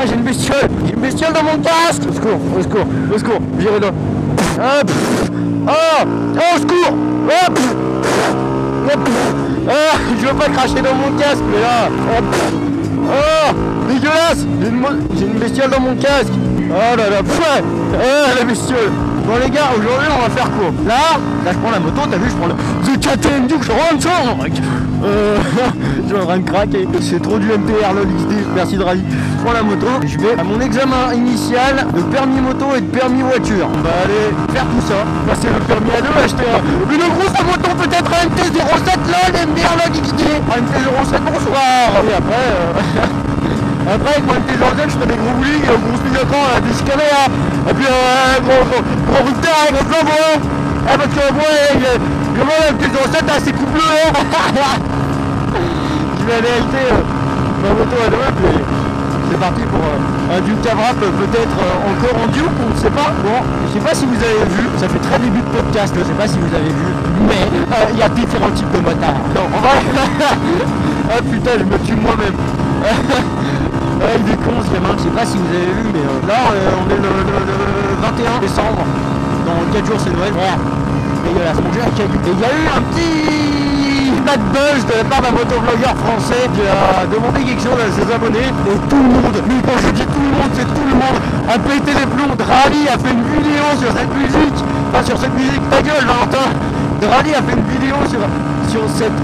Ah, j'ai une bestiole dans mon casque. Au secours, au secours, au secours, virez-le. Hop. Oh, au secours. Hop. Hop. Ah, je veux pas cracher dans mon casque, mais là. Hop. Oh, dégueulasse. J'ai une bestiole dans mon casque. Oh là là, ouais. Ah, la bestiole. Bon les gars, aujourd'hui on va faire quoi? Là je prends la moto, t'as vu, je prends le The KTM Duke, je rentre ça. Je suis en train de craquer. C'est trop du MTR lol XD, merci de rallye. Je prends la moto, et je vais à mon examen initial de permis moto et de permis voiture. On va aller faire tout ça, passer le permis à deux, acheter une grosse moto, peut-être un MT-07 lol, MTR lol XD. Un MT-07, bonsoir. Et après, après avec mon MT-07, je ferai des gros bowling, gros speed d'écran, des scaners, et puis gros rupteur, gros flambeau. Ah, parce que moi, le MT-07 a ses coups bleus. Je vais aller acheter ma moto à deux, puis c'est parti pour un Duke Cabrap, peut-être encore en Duke, on ne sait pas. Bon, je sais pas si vous avez vu, ça fait très début de podcast, je sais pas si vous avez vu, mais il y a différents types de motards. Non, on va... Ah putain, je me tue moi-même. Il est con ce gamin, je sais pas si vous avez vu, mais là on est le 21 décembre, dans 4 jours c'est Noël. Dégueulasse, mon dieu, un caillou. Et il y a eu un petit bad buzz de la part d'un motovlogueur français qui a demandé quelque chose à ses abonnés, et tout le monde, mais quand je dis tout le monde, c'est tout le monde, a pété les plombs. Drali a fait une vidéo sur cette musique, pas sur cette musique, ta gueule Valentin. Drali a fait une vidéo sur cette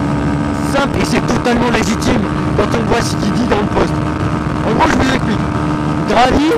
simple, et c'est totalement légitime quand on voit ce qu'il dit dans le post. En gros, je vous explique. Drali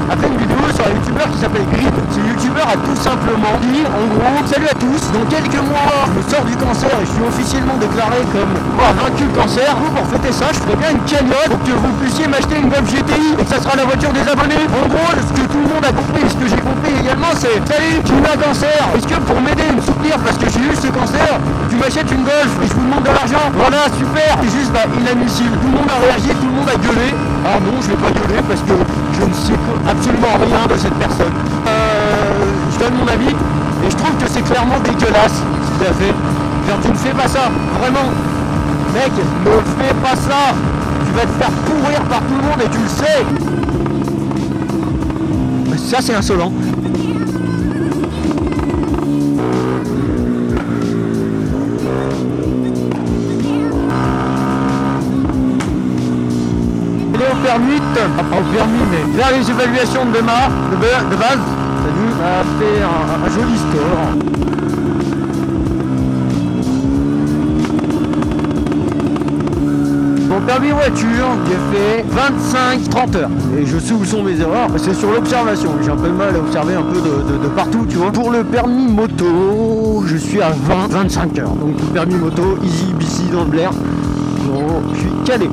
a fait une vidéo sur un youtubeur qui s'appelle Grip. Ce youtubeur a tout simplement dit, en gros, salut à tous, dans quelques mois, je sors du cancer et je suis officiellement déclaré comme vaincu le cancer. Vous, pour fêter ça, je ferai bien une cagnotte pour que vous puissiez m'acheter une Golf GTI et que ça sera la voiture des abonnés. En gros, ce que tout le monde a compris, ce que j'ai compris également, c'est salut, j'ai eu un cancer. Est-ce que pour m'aider, me soutenir parce que j'ai eu ce cancer, tu m'achètes une Golf et je vous demande de l'argent? Voilà, super. C'est juste inadmissible. Tout le monde a réagi, tout le monde a gueulé. Ah non, je vais pas gueuler parce que je ne sais absolument rien de cette personne. Je donne mon avis et je trouve que c'est clairement dégueulasse ce qu'il a fait. Genre, tu ne fais pas ça, vraiment. Mec, ne fais pas ça. Tu vas te faire pourrir par tout le monde et tu le sais. Ça, c'est insolent. Au permis, pas au permis, mais faire les évaluations de démarre, de base, t'as vu, ça a fait un joli score. Mon permis voiture, j'ai fait 25-30 heures. Et je sais où sont mes erreurs, c'est sur l'observation. J'ai un peu de mal à observer un peu de partout, tu vois. Pour le permis moto, je suis à 20-25 heures. Donc le permis moto, easy, BC dans le Blair. Bon, je suis calé.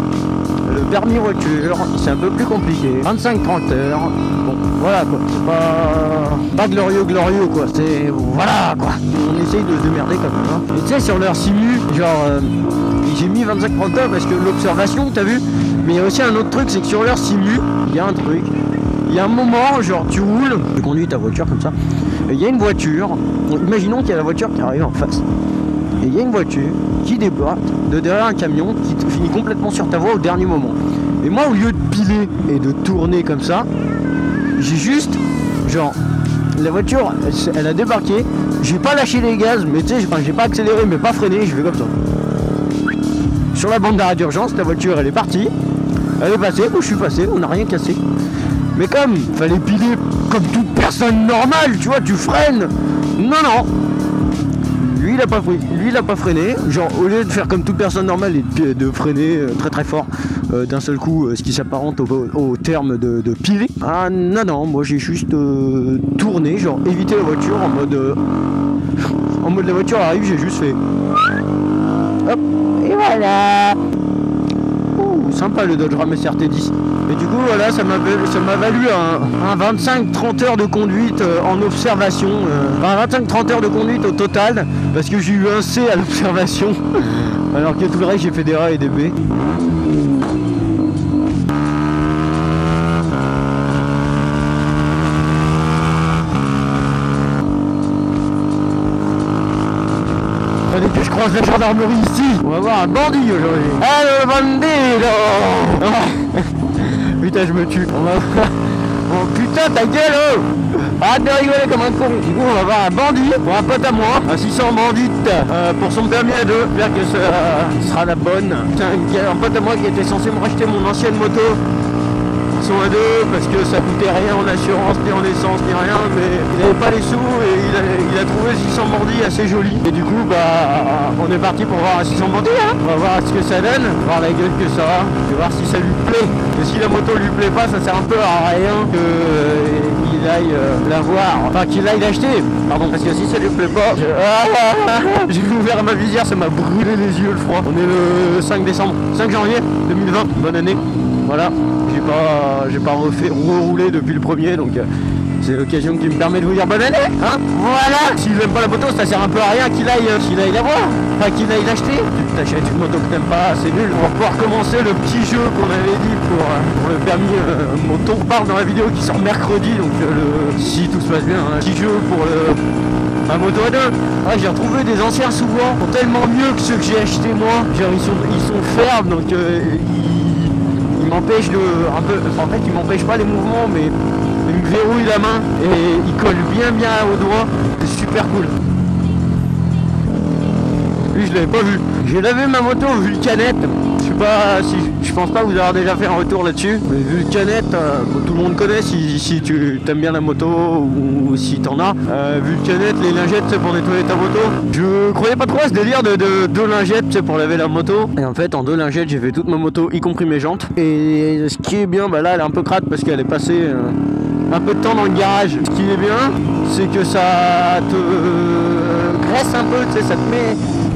Le permis voiture, c'est un peu plus compliqué. 25-30 heures. Bon, voilà quoi. C'est pas glorieux quoi. C'est... Voilà quoi. On essaye de se démerder quand même. Hein. Et tu sais, sur leur simu, genre... j'ai mis 25-30 heures parce que l'observation, t'as vu? Mais il y a aussi un autre truc, c'est que sur leur simu, il y a un truc. Il y a un moment, genre tu roules, tu conduis ta voiture comme ça. Et il y a une voiture. Imaginons qu'il y a la voiture qui arrive en face. Et il y a une voiture qui déboîte de derrière un camion qui te finit complètement sur ta voie au dernier moment. Et moi, au lieu de piler et de tourner comme ça, j'ai juste, genre, la voiture, elle a débarqué, j'ai pas lâché les gaz, mais tu sais, j'ai pas accéléré, mais pas freiné, je vais comme ça. Sur la bande d'arrêt d'urgence, la voiture, elle est partie, elle est passée, où je suis passé, on n'a rien cassé. Mais comme, fallait piler comme toute personne normale, tu vois, tu freines. Non. Lui il a pas freiné, genre au lieu de faire comme toute personne normale et de freiner très fort d'un seul coup, ce qui s'apparente au terme de piler. Ah non, moi j'ai juste tourné, genre éviter la voiture en mode la voiture arrive, j'ai juste fait hop, et voilà. Sympa le Dodge Ram SRT10. Et du coup voilà, ça m'a valu un 25-30 heures de conduite en observation, 25-30 heures de conduite au total, parce que j'ai eu un C à l'observation alors que tout le reste j'ai fait des A et des B. Dès que je croise la gendarmerie ici, on va voir un bandit aujourd'hui. Ah le bandit. Putain, putain, je me tue. On va... Oh putain, ta gueule, oh. Arrête de rigoler comme un con. Du coup, on va voir un bandit pour un pote à moi, un 600 bandit pour son permis à deux. J'espère que ça sera la bonne. Putain, un pote à moi qui était censé me racheter mon ancienne moto. Ils sont à deux parce que ça coûtait rien en assurance, ni en essence, ni rien, mais il n'avait pas les sous et il a trouvé 600 bandits assez joli. Et du coup, bah, on est parti pour voir un 600 bandits, hein. On va voir ce que ça donne, voir la gueule que ça a, et voir si ça lui plaît. Et si la moto lui plaît pas, ça sert un peu à rien qu'il aille la voir, enfin qu'il aille l'acheter. Pardon, parce que si ça lui plaît pas, j'ai ouvert ma visière, ça m'a brûlé les yeux le froid. On est le 5 décembre, 5 janvier 2020, bonne année. Voilà, j'ai pas reroulé depuis le premier, donc c'est l'occasion qui me permet de vous dire bonne année, hein. Voilà. S'il n'aime pas la moto, ça sert un peu à rien qu'il aille la voir, enfin qu'il aille l'acheter. Tu t'achètes une moto que t'aimes pas, c'est nul. On va pouvoir commencer le petit jeu qu'on avait dit pour le permis moto. On parle dans la vidéo qui sort mercredi, donc si tout se passe bien, un petit jeu pour ma moto à deux. Ah, j'ai retrouvé des anciens souvent, sont tellement mieux que ceux que j'ai achetés moi. Genre ils sont fermes, donc ils m'empêchent un peu, enfin, en fait ils m'empêchent pas les mouvements, mais ils me verrouillent la main et ils collent bien au doigt. C'est super cool. Lui je l'avais pas vu. J'ai lavé ma moto Vulcanette. Je sais pas si je pense pas vous avoir déjà fait un retour là-dessus. Mais Vulcanette, tout le monde connaît si tu t'aimes bien la moto ou si t'en as. Vulcanette, les lingettes c'est pour nettoyer ta moto. Je croyais pas trop à ce délire de deux lingettes c'est pour laver la moto. Et en fait en deux lingettes j'ai fait toute ma moto, y compris mes jantes. Et ce qui est bien, bah là elle est un peu crade parce qu'elle est passée un peu de temps dans le garage. Ce qui est bien, c'est que ça te graisse un peu, tu sais,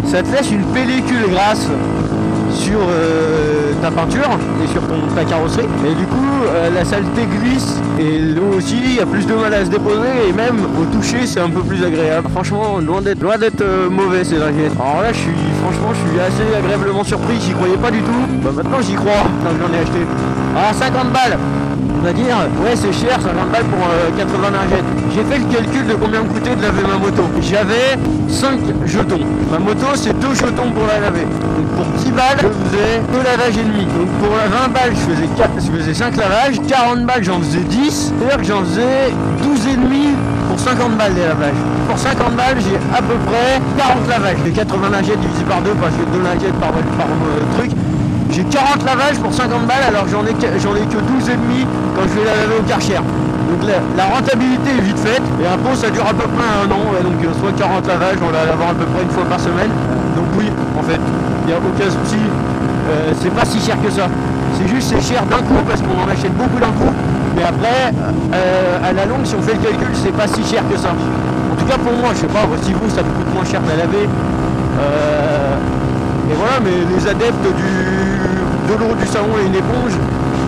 ça te laisse une pellicule grasse sur ta peinture et sur ta carrosserie, et du coup la saleté glisse et l'eau aussi, il y a plus de mal à se déposer et même au toucher c'est un peu plus agréable. Franchement loin d'être mauvais ces lingettes. Alors là franchement je suis assez agréablement surpris, j'y croyais pas du tout. Bah maintenant j'y crois quand j'en ai acheté. Ah 50 balles. On va dire, ouais c'est cher, 50 balles pour 80 lingettes. J'ai fait le calcul de combien me coûtait de laver ma moto. J'avais 5 jetons. Ma moto c'est 2 jetons pour la laver. Donc pour 10 balles, je faisais 2 lavages et demi. Donc pour la 20 balles, je faisais 5 lavages. 40 balles, j'en faisais 10. C'est-à-dire que j'en faisais 12 et demi pour 50 balles des lavages. Pour 50 balles, j'ai à peu près 40 lavages. Les 80 lingettes divisé par 2 parce que 2 lingettes par truc. J'ai 40 lavages pour 50 balles alors j'en ai que 12 et demi quand je vais la laver au Karcher. Donc la rentabilité est vite faite et un pot ça dure à peu près un an, ouais, donc soit 40 lavages, on va l'avoir à peu près une fois par semaine. Donc oui, en fait, il n'y a aucun souci, c'est pas si cher que ça. C'est juste c'est cher d'un coup parce qu'on en achète beaucoup d'un coup, mais après à la longue si on fait le calcul c'est pas si cher que ça. En tout cas pour moi, je sais pas, si vous ça vous coûte moins cher de la laver. Et voilà, mais les adeptes de l'eau du savon et une éponge,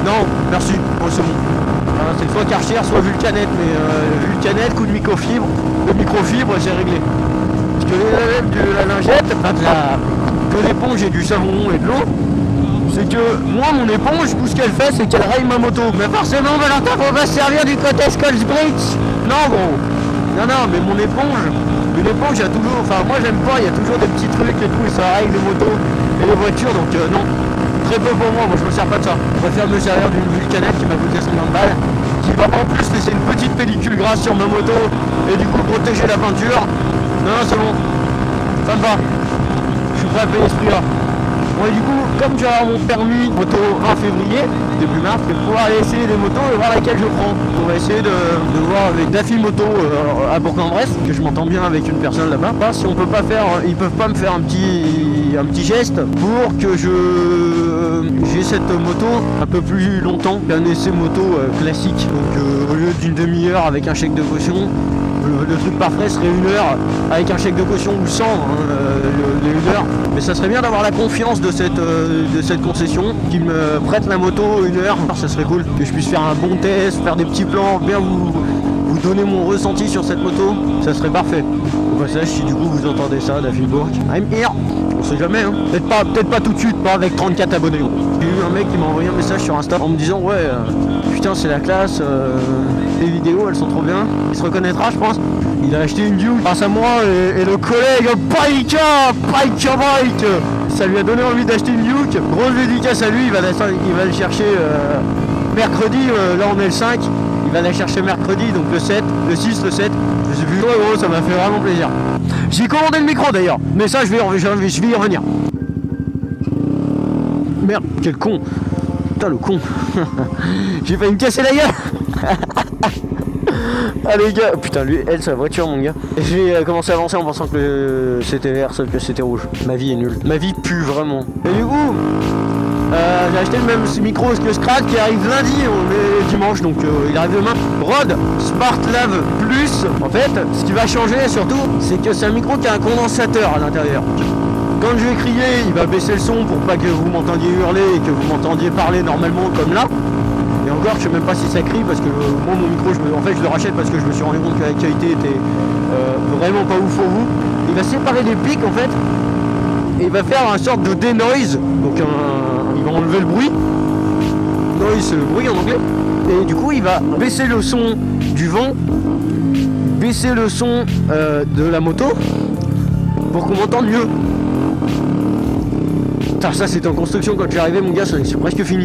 non, merci, bon, c'est bon. C'est soit Karcher, soit Vulcanette, mais Vulcanette, coup de microfibre, le microfibre c'est réglé. Parce que les adeptes de la lingette, enfin de l'éponge et du savon et de l'eau, c'est que moi mon éponge, tout ce qu'elle fait c'est qu'elle raye ma moto. Mais forcément Valentin, faut pas se servir du côté Scotch Bridge. Non gros, non, mais mon éponge, une éponge, il y a toujours, enfin moi j'aime pas, il y a toujours des petits trucs et tout, et ça règle les motos et les voitures, donc non, très peu pour moi je me sers pas de ça. Je préfère me servir d'une Vulcanette qui m'a coûté 50 balles, qui va en plus laisser une petite pellicule grasse sur ma moto, et du coup protéger la peinture. Non, c'est bon, ça me va, je suis prêt à payer ce prix là. Bon et du coup, comme j'ai mon permis moto en février, début mars, je vais pouvoir aller essayer des motos et voir laquelle je prends. On va essayer de voir avec Daffy Moto à Bourg-en-Bresse, que je m'entends bien avec une personne là-bas. Voir si on peut pas faire, ils peuvent pas me faire un petit geste pour que j'ai cette moto un peu plus longtemps qu'un essai moto classique. Donc au lieu d'une demi-heure avec un chèque de caution, le truc parfait serait 1 heure avec un chèque de caution ou 100 les 1 heure. Mais ça serait bien d'avoir la confiance de cette concession qui me prête la moto 1 heure. Ça serait cool que je puisse faire un bon test, faire des petits plans, bien vous donner mon ressenti sur cette moto. Ça serait parfait. Au passage, si du coup vous entendez ça, Daffybourg, I'm here. On sait jamais, hein. Peut-être pas tout de suite, pas avec 34 abonnés. J'ai eu un mec qui m'a envoyé un message sur Insta en me disant ouais putain c'est la classe, les vidéos elles sont trop bien. Il se reconnaîtra je pense. Il a acheté une Duke grâce à moi et le collègue Pike Bike. Ça lui a donné envie d'acheter une Duke. Grosse dédicace à lui, il va le chercher mercredi, là on est le 5, il va la chercher mercredi, donc le 7, le 6, le 7. Je sais plus, ouais, gros, ça m'a fait vraiment plaisir. J'ai commandé le micro d'ailleurs, mais ça je vais y revenir. Merde, quel con. Putain le con. J'ai failli me casser la gueule. Ah les gars, putain lui, elle sa voiture mon gars. J'ai commencé à avancer en pensant que c'était vert, sauf que c'était rouge. Ma vie est nulle. Ma vie pue vraiment. Et du coup, j'ai acheté le même micro que Scrat qui arrive lundi, on est dimanche donc il arrive demain. Rode Smart Lave Plus. En fait, ce qui va changer surtout, c'est que c'est un micro qui a un condensateur à l'intérieur. Quand je vais crier, il va baisser le son pour pas que vous m'entendiez hurler et que vous m'entendiez parler normalement comme là. Et encore, je sais même pas si ça crie parce que moi mon micro, en fait je le rachète parce que je me suis rendu compte que la qualité était vraiment pas ouf pour vous. Il va séparer les pics en fait et il va faire une sorte de denoise, donc il va enlever le bruit. Noise, le bruit en anglais. Et du coup il va baisser le son du vent, baisser le son de la moto pour qu'on m'entende mieux. Putain, ça c'était en construction quand je suis arrivé mon gars, c'est presque fini.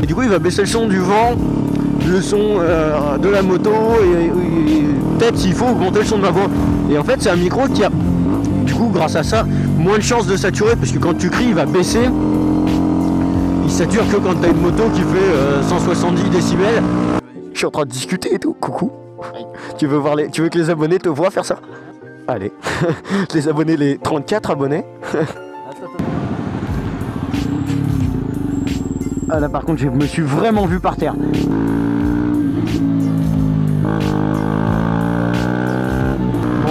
Et du coup il va baisser le son du vent, le son de la moto et peut-être s'il faut augmenter le son de ma voix. Et en fait c'est un micro qui a du coup grâce à ça moins de chances de saturer parce que quand tu cries il va baisser. Il sature que quand t'as une moto qui fait 170 décibels. Je suis en train de discuter et tout, coucou. Tu veux que les abonnés te voient faire ça? Allez, les abonnés, les 34 abonnés. Ah là par contre je me suis vraiment vu par terre. Bon,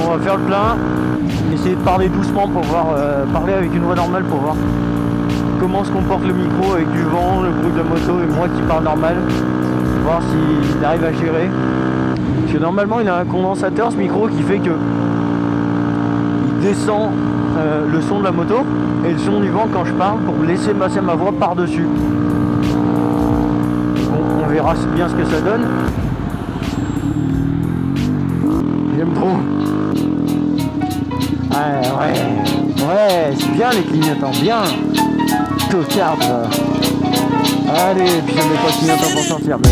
on va faire le plein. Essayer de parler doucement pour voir, parler avec une voix normale pour voir comment se comporte le micro avec du vent, le bruit de la moto et moi qui parle normal. Voir s'il arrive à gérer. Parce que normalement il a un condensateur ce micro qui fait que il descend le son de la moto et le son du vent quand je parle pour laisser passer ma voix par-dessus. On verra bien ce que ça donne. J'aime trop. Ouais, c'est bien les clignotants, bien. Tocarde. Allez, puis je mets pas de clignotants pour sortir. Mais...